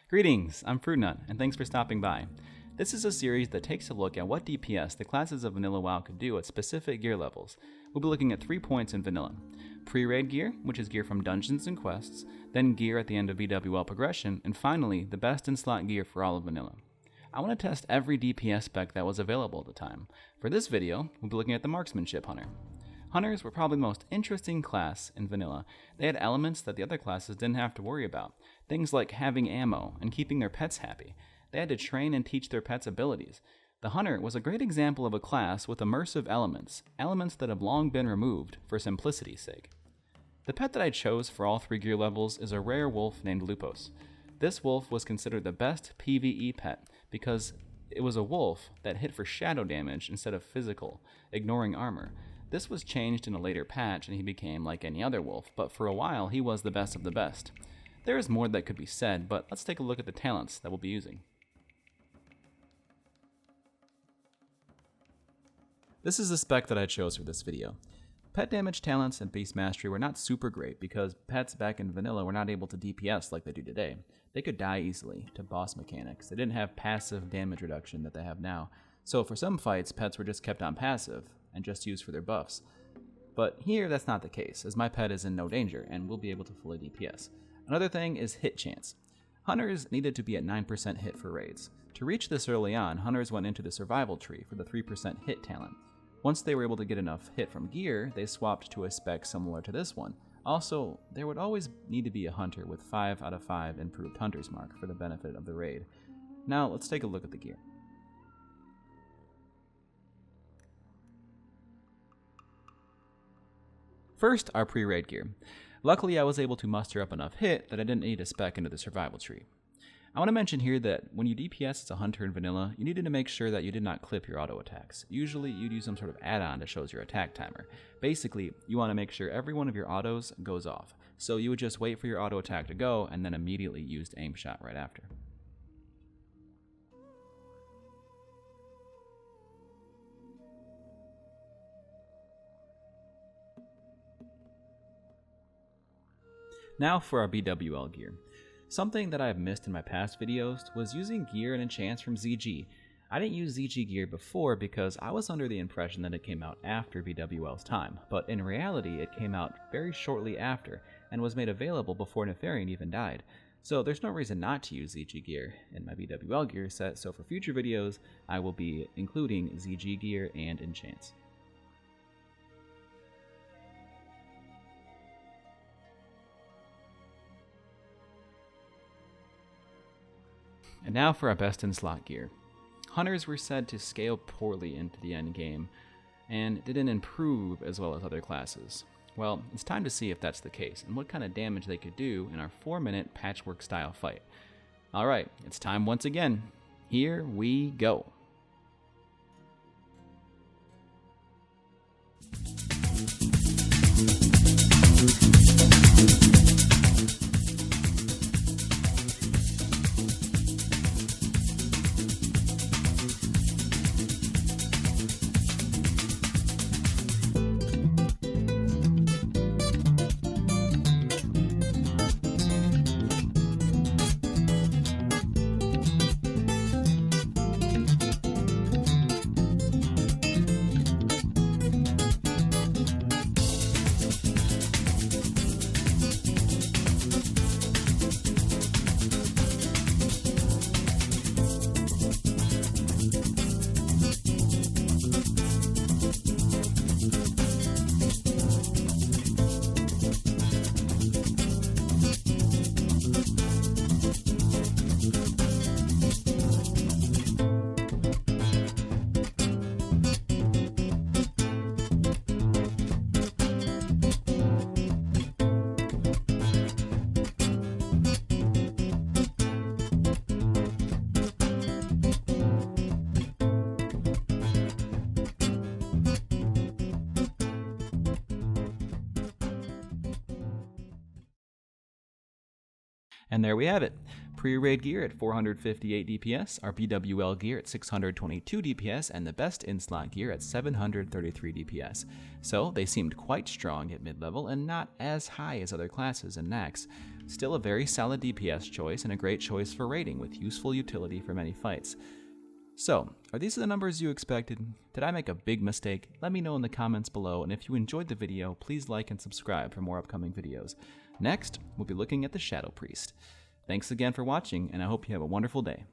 Greetings, I'm FruitNut, and thanks for stopping by. This is a series that takes a look at what DPS the classes of Vanilla WoW could do at specific gear levels. We'll be looking at 3 points in Vanilla. Pre-raid gear, which is gear from dungeons and quests, then gear at the end of BWL progression, and finally, the best in slot gear for all of Vanilla. I want to test every DPS spec that was available at the time. For this video, we'll be looking at the Marksmanship Hunter. Hunters were probably the most interesting class in Vanilla. They had elements that the other classes didn't have to worry about. Things like having ammo and keeping their pets happy. They had to train and teach their pets abilities. The Hunter was a great example of a class with immersive elements that have long been removed for simplicity's sake. The pet that I chose for all 3 gear levels is a rare wolf named Lupos. This wolf was considered the best PvE pet because it was a wolf that hit for shadow damage instead of physical, ignoring armor. This was changed in a later patch and he became like any other wolf, but for a while he was the best of the best. There is more that could be said, but let's take a look at the talents that we'll be using. This is the spec that I chose for this video. Pet damage talents and beast mastery were not super great because pets back in Vanilla were not able to DPS like they do today. They could die easily to boss mechanics. They didn't have passive damage reduction that they have now. So for some fights, pets were just kept on passive and just used for their buffs. But here, that's not the case, as my pet is in no danger and will be able to fully DPS. Another thing is hit chance. Hunters needed to be at 9% hit for raids. To reach this early on, hunters went into the survival tree for the 3% hit talent. Once they were able to get enough hit from gear, they swapped to a spec similar to this one. Also, there would always need to be a hunter with 5 out of 5 improved hunter's mark for the benefit of the raid. Now, let's take a look at the gear. First, our pre-raid gear. Luckily, I was able to muster up enough hit that I didn't need a spec into the survival tree. I want to mention here that when you DPS as a hunter in Vanilla, you needed to make sure that you did not clip your auto attacks. Usually, you'd use some sort of add-on that shows your attack timer. Basically, you want to make sure every one of your autos goes off. So you would just wait for your auto attack to go and then immediately use the aim shot right after. Now for our BWL gear. Something that I have missed in my past videos was using gear and enchants from ZG. I didn't use ZG gear before because I was under the impression that it came out after BWL's time, but in reality it came out very shortly after and was made available before Nefarian even died. So there's no reason not to use ZG gear in my BWL gear set, so for future videos I will be including ZG gear and enchants. And now for our best in slot gear. Hunters were said to scale poorly into the end game and didn't improve as well as other classes. Well, it's time to see if that's the case and what kind of damage they could do in our 4-minute patchwork style fight. Alright, it's time once again. Here we go. And there we have it. Pre-raid gear at 458 DPS, our BWL gear at 622 DPS, and the best in-slot gear at 733 DPS. So they seemed quite strong at mid-level and not as high as other classes and Nax. Still a very solid DPS choice and a great choice for raiding with useful utility for many fights. So, are these the numbers you expected? Did I make a big mistake? Let me know in the comments below, and if you enjoyed the video, please like and subscribe for more upcoming videos. Next, we'll be looking at the Shadow Priest. Thanks again for watching, and I hope you have a wonderful day.